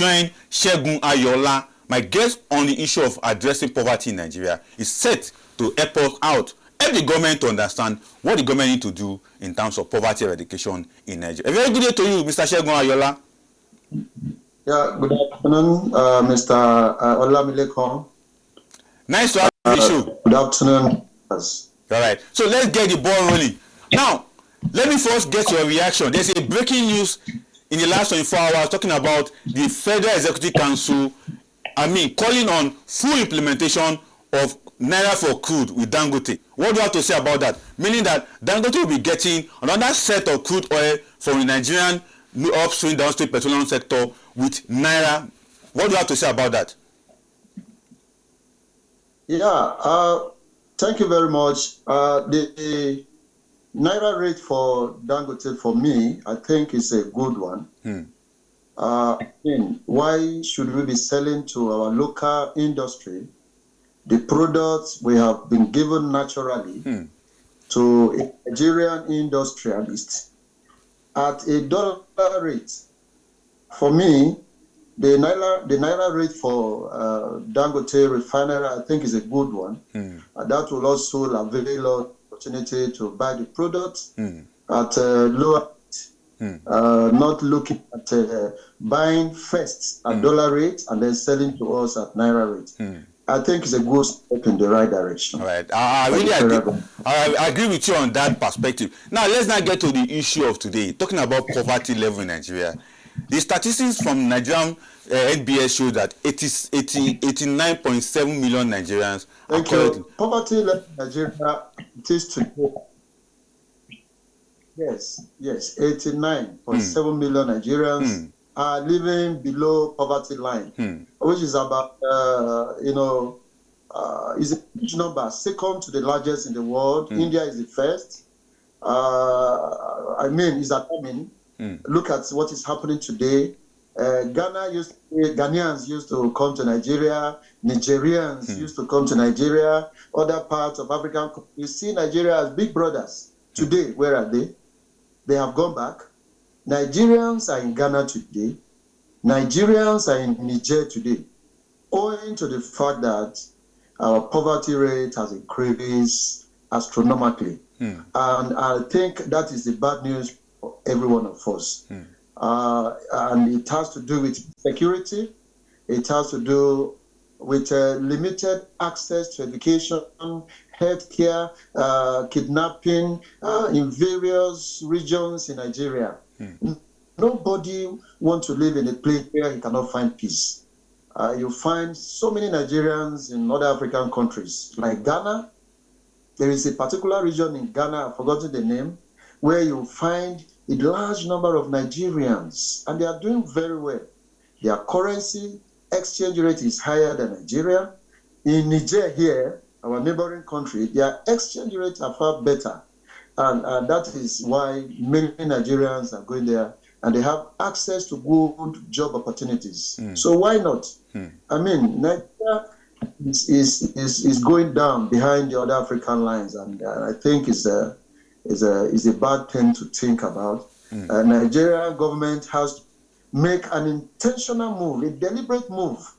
join Segun Ayoola, my guest on the issue of addressing poverty in Nigeria. Is set to help us out, help the government to understand what the government need to do in terms of poverty eradication in Nigeria. A very good day to you, Mr. Segun Ayoola. Yeah, good afternoon, Mr. Olamilekon. Nice to have you show. Good afternoon. All right, so let's get the ball rolling. Now, let me first get your reaction. There's a breaking news in the last 24 hours talking about the Federal Executive Council, calling on full implementation of Naira for crude with Dangote. What do you have to say about that? Meaning that Dangote will be getting another set of crude oil from the Nigerian upstream, downstream petroleum sector with Naira. What do you have to say about that? Yeah, thank you very much. The Naira rate for Dangote, for me, I think is a good one. Why should we be selling to our local industry the products we have been given naturally to a Nigerian industrialist at $1 rate? For me, the Naira rate for Dangote refinery, I think, is a good one. That will also avail us opportunity to buy the products at lower rate, not looking at buying first at dollar rate and then selling to us at Naira rate. I think it's a good step in the right direction. All right, I really agree. I agree with you on that perspective. Now, let's not get to the issue of today, talking about poverty level in Nigeria. The statistics from Nigerian NBS show that 89.7 million Nigerians are currently... Poverty level in Nigeria, it is today. Yes, 89.7 million Nigerians are living below poverty line, which is about, is a huge number, second to the largest in the world. India is the first. Is alarming. Look at what is happening today. Ghanaians used to come to Nigeria. Nigerians used to come to Nigeria. Other parts of African countries. You see Nigeria as big brothers. Today, where are they? They have gone back. Nigerians are in Ghana today. Nigerians are in Niger today, owing to the fact that our poverty rate has increased astronomically. And I think that is the bad news for every one of us. And it has to do with security. It has to do with limited access to education, healthcare, kidnapping in various regions in Nigeria. Nobody wants to live in a place where he cannot find peace. You find so many Nigerians in other African countries, like Ghana. There is a particular region in Ghana, I've forgotten the name, where you find a large number of Nigerians, and they are doing very well. Their currency exchange rate is higher than Nigeria. In Niger here, our neighboring country, their exchange rates are far better. And that is why many Nigerians are going there, and they have access to good job opportunities. So why not? Nigeria is going down behind the other African lines, and I think is a bad thing to think about. Nigerian government has to make an intentional move, a deliberate move,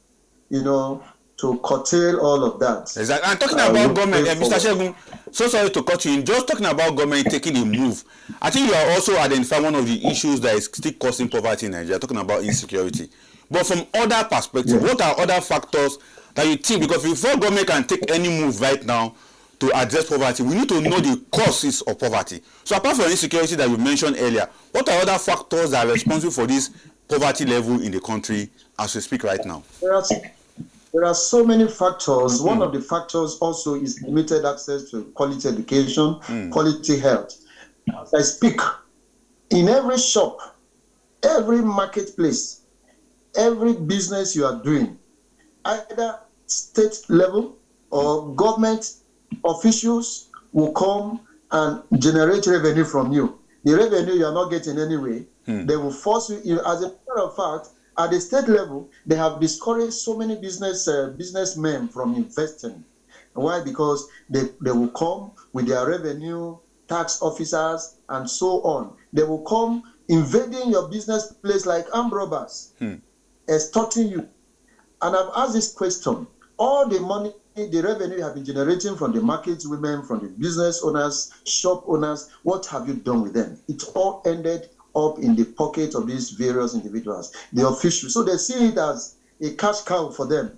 to curtail all of that. Exactly. And talking about government, Mr. Segun, so sorry to cut you in, just talking about government taking a move, I think you are also identifying one of the issues that is still causing poverty in Nigeria, talking about insecurity. But from other perspectives, what are other factors that you think, because before government can take any move right now to address poverty, we need to know the causes of poverty. So apart from insecurity that you mentioned earlier, what are other factors that are responsible for this poverty level in the country as we speak right now? There are so many factors. One of the factors also is limited access to quality education, quality health. As I speak, in every shop, every marketplace, every business you are doing, either state level or government officials will come and generate revenue from you. The revenue you are not getting anyway, they will force you. As a matter of fact, at the state level, they have discouraged so many businessmen from investing. Why? Because they will come with their revenue, tax officers, and so on. They will come invading your business place like armed robbers. extorting you. And I've asked this question. All the money, the revenue you have been generating from the market women, from the business owners, shop owners, what have you done with them? It all ended up in the pocket of these various individuals, the officials. So they see it as a cash cow for them.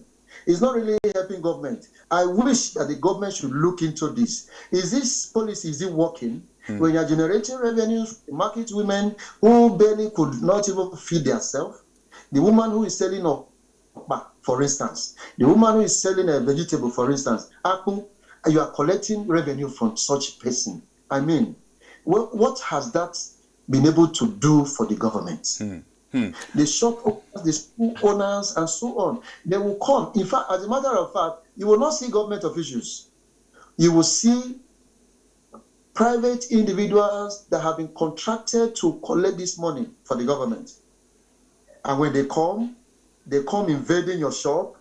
It's not really helping government. I wish that the government should look into this. Is this policy, is it working? When you're generating revenues, market women who barely could not even feed themselves, the woman who is selling okpa, for instance, the woman who is selling a vegetable, for instance, apple, you are collecting revenue from such person. I mean, what has that been able to do for the government? The shop owners, the school owners, and so on, they will come. In fact, as a matter of fact, you will not see government officials. You will see private individuals that have been contracted to collect this money for the government. And when they come invading your shop,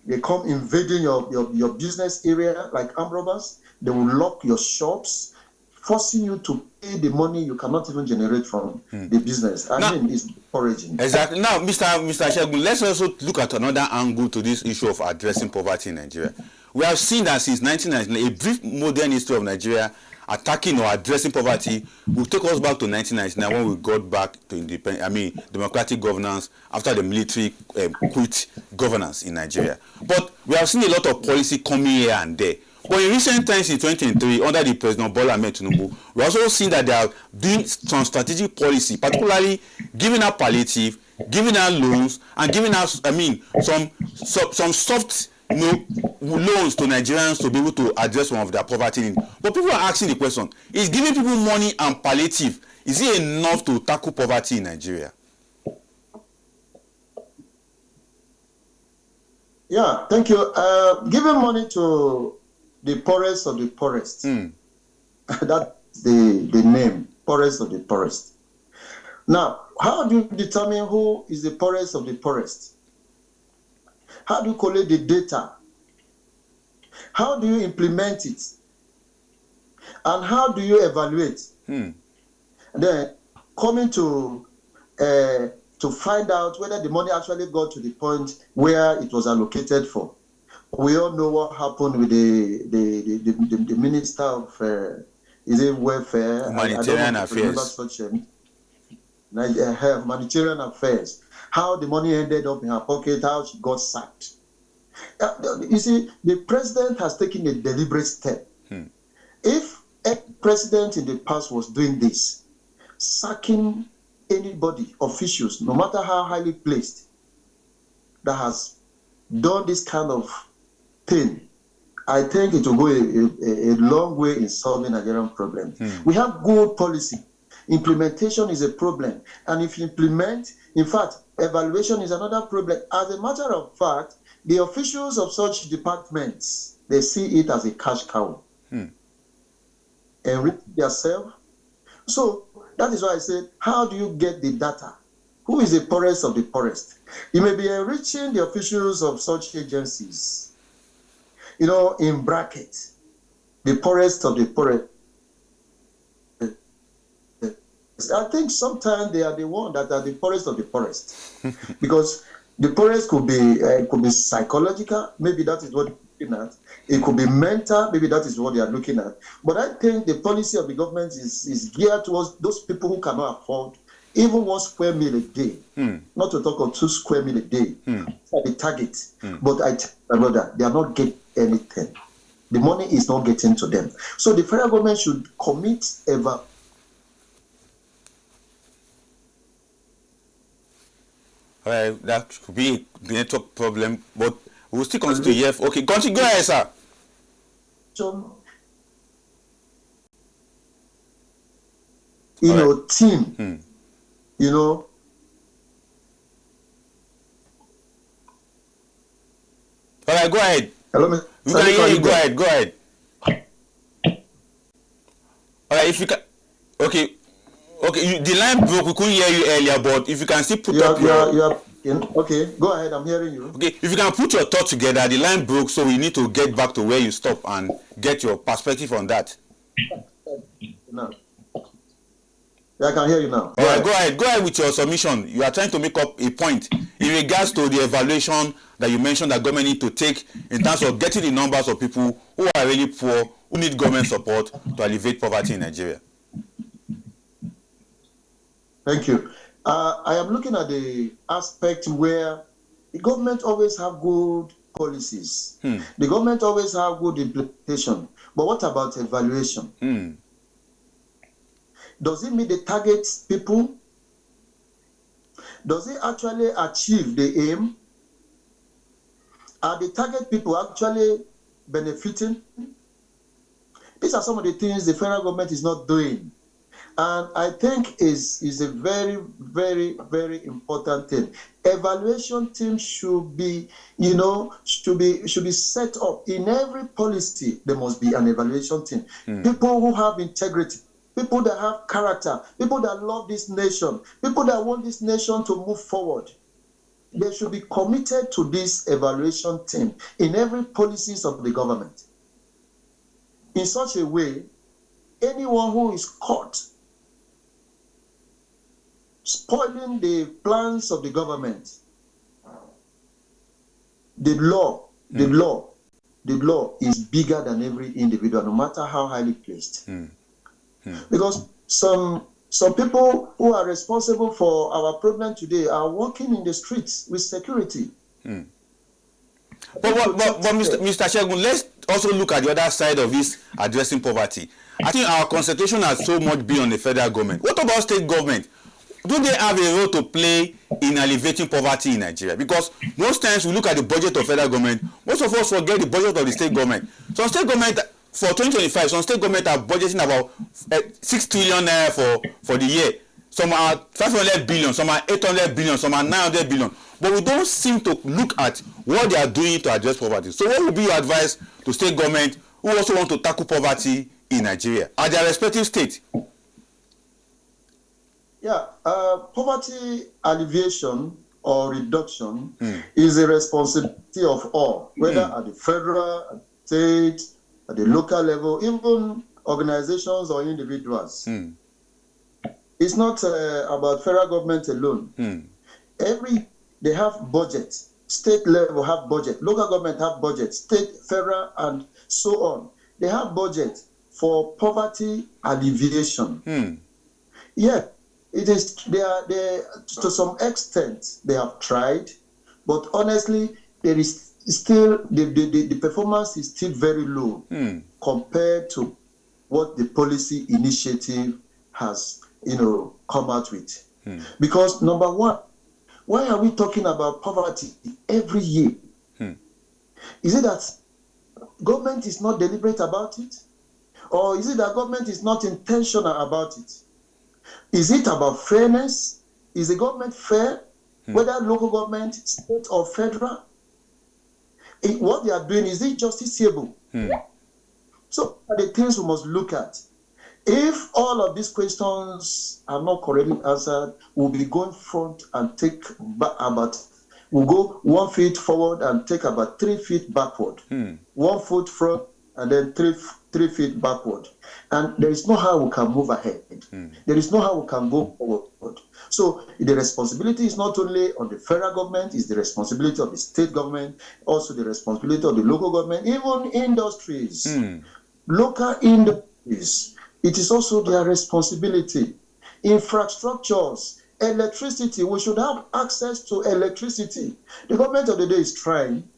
they come invading your business area like armed robbers. They will lock your shops, forcing you to pay the money you cannot even generate from the business. I mean, it's encouraging. Exactly. Now, Mr. Segun, let's also look at another angle to this issue of addressing poverty in Nigeria. We have seen that since 1999, a brief modern history of Nigeria attacking or addressing poverty will take us back to 1999 when we got back to democratic governance after the military quit governance in Nigeria. But we have seen a lot of policy coming here and there. But in recent times, in 2023, under the President Bola Ahmed Tinubu, we also seen that they are doing some strategic policy, particularly giving out palliative, giving out loans, and giving out, some soft, loans to Nigerians to be able to address some of their poverty need. But people are asking the question: is giving people money and palliative, is it enough to tackle poverty in Nigeria? Yeah, thank you. Giving money to the poorest of the poorest. That's the name, poorest of the poorest. Now, how do you determine who is the poorest of the poorest? How do you collect the data? How do you implement it? And how do you evaluate? And then coming to find out whether the money actually got to the point where it was allocated for. We all know what happened with the Minister of Welfare, Humanitarian Affairs. Humanitarian Affairs. How the money ended up in her pocket, how she got sacked. You see, the president has taken a deliberate step. If a president in the past was doing this, sacking anybody, officials, no matter how highly placed, that has done this kind of thing, I think it will go a long way in solving Nigerian problems. We have good policy. Implementation is a problem. And if you implement, in fact, evaluation is another problem. As a matter of fact, the officials of such departments, they see it as a cash cow. Enrich yourself. So that is why I said, how do you get the data? Who is the poorest of the poorest? You may be enriching the officials of such agencies. In brackets, the poorest of the poorest. I think sometimes they are the ones that are the poorest of the poorest. Because the poorest could be psychological, maybe that is what they're looking at. It could be mental, maybe that is what they are looking at. But I think the policy of the government is geared towards those people who cannot afford even 1 square meal a day, not to talk of 2 square meal a day, for the target. But I tell my brother, they are not getting anything. The money is not getting to them. So the federal government should commit that could be a network problem, but we'll still continue to hear. Okay, continue. Go ahead, sir. Team. All right, go ahead. Hello, we can hear you. Go ahead. All right, if you can. Okay, the line broke. We couldn't hear you earlier, but if you can still put up your... Okay, go ahead. I'm hearing you. Okay, if you can put your thoughts together, the line broke, so we need to get back to where you stop and get your perspective on that. No. I can hear you now. All right, go ahead. Go ahead with your submission. You are trying to make up a point in regards to the evaluation that you mentioned that government need to take in terms of getting the numbers of people who are really poor, who need government support to alleviate poverty in Nigeria. Thank you. I am looking at the aspect where the government always have good policies. The government always have good implementation. But what about evaluation? Does it meet the target people? Does it actually achieve the aim? Are the target people actually benefiting? These are some of the things the federal government is not doing. And I think is a very, very, very important thing. Evaluation team should be, should be set up. In every policy, there must be an evaluation team. People who have integrity, people that have character, people that love this nation, people that want this nation to move forward. They should be committed to this evaluation team in every policies of the government. In such a way, anyone who is caught spoiling the plans of the government, the law is bigger than every individual, no matter how highly placed. Because some people who are responsible for our problem today are working in the streets with security. But Mr. Segun, let's also look at the other side of this addressing poverty. I think our concentration has so much been on the federal government. What about state government? Do they have a role to play in alleviating poverty in Nigeria? Because most times we look at the budget of federal government, most of us forget the budget of the state government. Some state government, for 2025, some state government are budgeting about 6 trillion naira for the year. Some are 500 billion, some are 800 billion, some are 900 billion. But we don't seem to look at what they are doing to address poverty. So what would be your advice to state government who also want to tackle poverty in Nigeria at their respective states? Yeah, poverty alleviation or reduction is a responsibility of all, whether at the federal, at the state, at the local level, even organizations or individuals. It's not about federal government alone. They have budget. State level have budget. Local government have budget. State, federal, and so on. They have budget for poverty alleviation. Yeah. It is they to some extent they have tried, but honestly, there is still the performance is still very low compared to what the policy initiative has come out with. Because number one, why are we talking about poverty every year? Is it that government is not deliberate about it, or is it that government is not intentional about it? Is it about fairness? Is the government fair? Whether local government, state or federal? What they are doing, is it justiciable? So the things we must look at. If all of these questions are not correctly answered, we'll be going front and take we'll go 1 foot forward and take about 3 feet backward. 1 foot front and then 3 feet backward. And there is no how we can move ahead. There is no how we can go forward. So the responsibility is not only on the federal government, it's the responsibility of the state government, also the responsibility of the local government, even industries, local industries. It is also their responsibility. Infrastructures, electricity, we should have access to electricity. The government of the day is trying.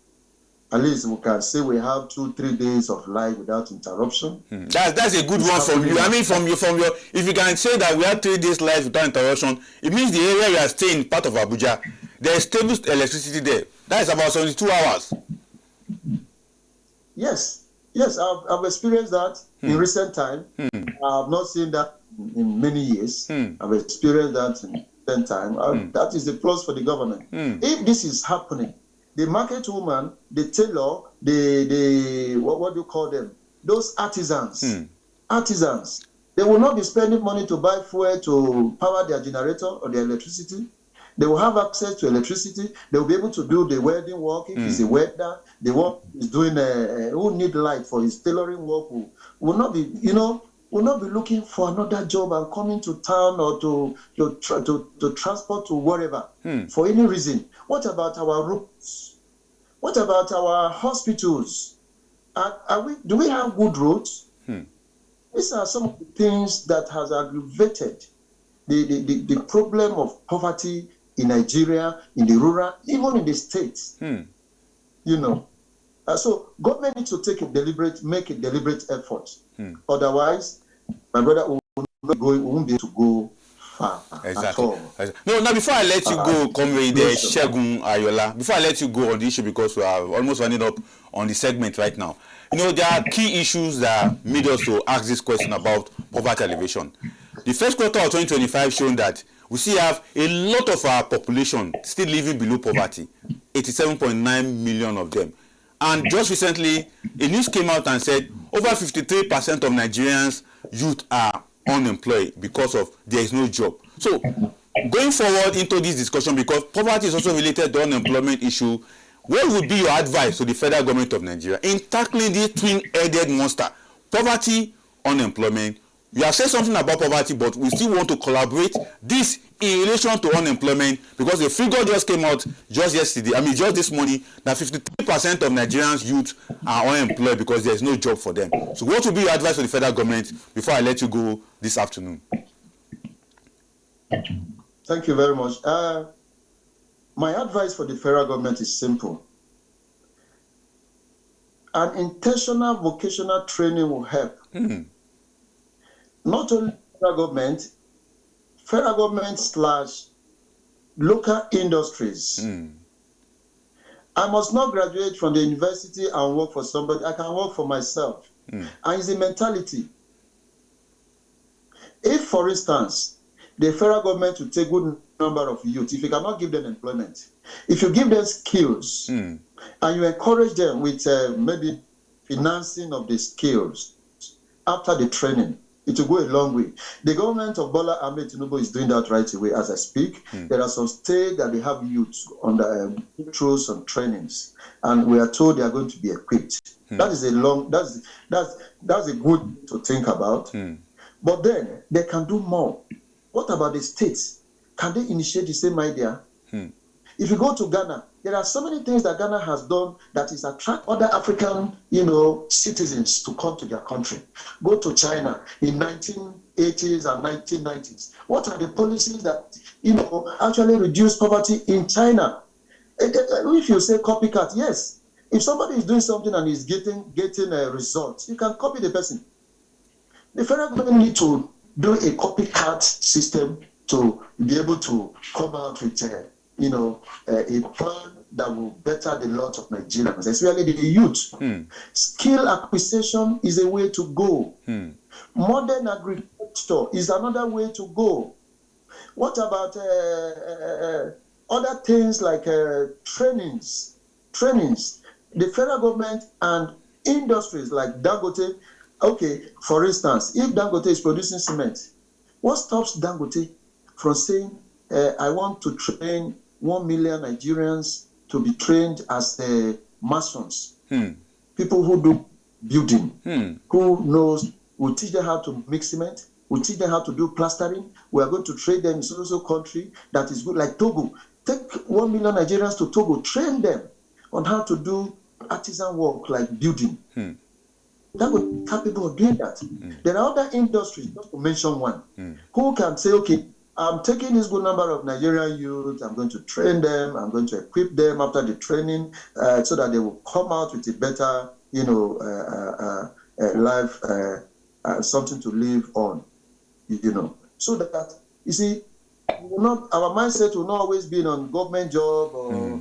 At least we can say we have 2-3 days of light without interruption. That's a good one from you. I mean, from your, if you can say that we have 3 days light without interruption, it means the area you are staying, part of Abuja, there is stable electricity there. That is about 72 hours. Yes, I've experienced that in recent time. I have not seen that in many years. I've experienced that in recent time. That is the plus for the government. If this is happening, the market woman, the tailor, the what do you call them? Those artisans, they will not be spending money to buy fuel to power their generator or their electricity. They will have access to electricity. They will be able to do the welding work. If it's a welder, the work is doing who need light for his tailoring work will not be, will not be looking for another job and coming to town or to transport to wherever for any reason. What about our roads? What about our hospitals? Do we have good roads? These are some of the things that has aggravated the problem of poverty in Nigeria, in the rural, even in the states. You know. So government needs to make a deliberate effort. Otherwise, my brother won't be able to go far at all. No, now before I let you go, Comrade Segun Ayoola, before I let you go on the issue, because we are almost running up on the segment right now. You know, there are key issues that made us to ask this question about poverty alleviation. The first quarter of 2025 shown that we still have a lot of our population still living below poverty, 87.9 million of them. And just recently, a news came out and said over 53% of Nigerians youth are unemployed because of there is no job. So, going forward into this discussion, because poverty is also related to unemployment issue, what would be your advice to the federal government of Nigeria in tackling this twin-headed monster, poverty, unemployment? You have said something about poverty, but we still want to collaborate this in relation to unemployment, because the figure just came out just this morning, that 53% of Nigerians youth are unemployed because there is no job for them. So what would be your advice to the federal government before I let you go this afternoon? Thank you very much. My advice for the federal government is simple. An intentional vocational training will help. Not only federal government / local industries. I must not graduate from the university and work for somebody. I can work for myself. And it's a mentality. If, for instance, the federal government will take good number of youth, if you cannot give them employment, if you give them skills and you encourage them with maybe financing of the skills after the training, it will go a long way. The government of Bola Ahmed Tinubu is doing that right away as I speak. There are some states that they have youths under through some trainings, and we are told they are going to be equipped. That is that's a good to think about. But then they can do more. What about the states? Can they initiate the same idea? If you go to Ghana, there are so many things that Ghana has done that is attract other African, citizens to come to their country. Go to China in 1980s and 1990s. What are the policies that, actually reduce poverty in China? If you say copycat, yes. If somebody is doing something and is getting a result, you can copy the person. The federal government need to do a copycat system to be able to come out with a plan that will better the lot of Nigerians, especially the youth. Skill acquisition is a way to go. Modern agriculture is another way to go. What about other things like trainings? The federal government and industries like Dangote. Okay, for instance, if Dangote is producing cement, what stops Dangote from saying, I want to train 1 million Nigerians to be trained as masons, people who do building, who knows, we'll teach them how to mix cement, we'll teach them how to do plastering, we are going to train them in so country that is good, like Togo. Take 1 million Nigerians to Togo, train them on how to do artisan work like building. That would be capable of doing that. There are other industries, just to mention one, who can say, okay, I'm taking this good number of Nigerian youth, I'm going to train them, I'm going to equip them after the training so that they will come out with a better, life, something to live on, So that, you see, our mindset will not always be on government job or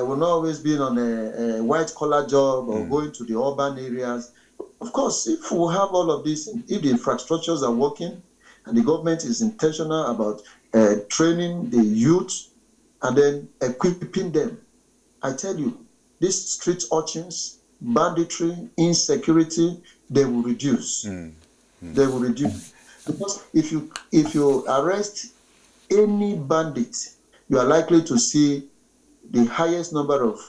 will not always be on a white-collar job or going to the urban areas. Of course, if we have all of this, if the infrastructures are working, and the government is intentional about training the youth and then equipping them, I tell you, these street urchins, banditry, insecurity, they will reduce. They will reduce. Because if you arrest any bandit, you are likely to see the highest number of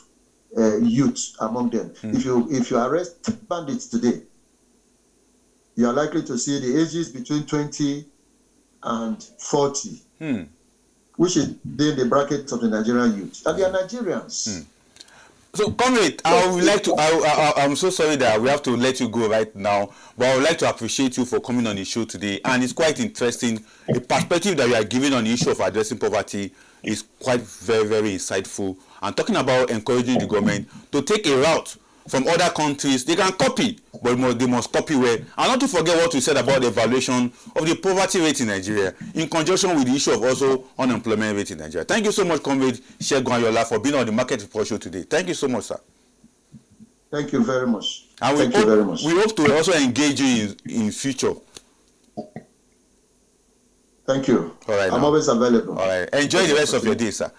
youth among them. If you arrest bandits today, you are likely to see the ages between 20 and 40, which is in the bracket of the Nigerian youth. And they are Nigerians. So, comrade, I'm so sorry that we have to let you go right now, but I would like to appreciate you for coming on the show today. And it's quite interesting. The perspective that you are giving on the issue of addressing poverty is quite very, very insightful. And talking about encouraging the government to take a route from other countries, they can copy, but they must copy well. And not to forget what we said about the evaluation of the poverty rate in Nigeria, in conjunction with the issue of also unemployment rate in Nigeria. Thank you so much, Comrade Segun Ayoola, for being on the Market Report show today. Thank you so much, sir. Thank you very much. And Thank you very much. We hope to also engage you in future. Thank you. All right. I'm always available. All right. Enjoy the rest of your day, sir.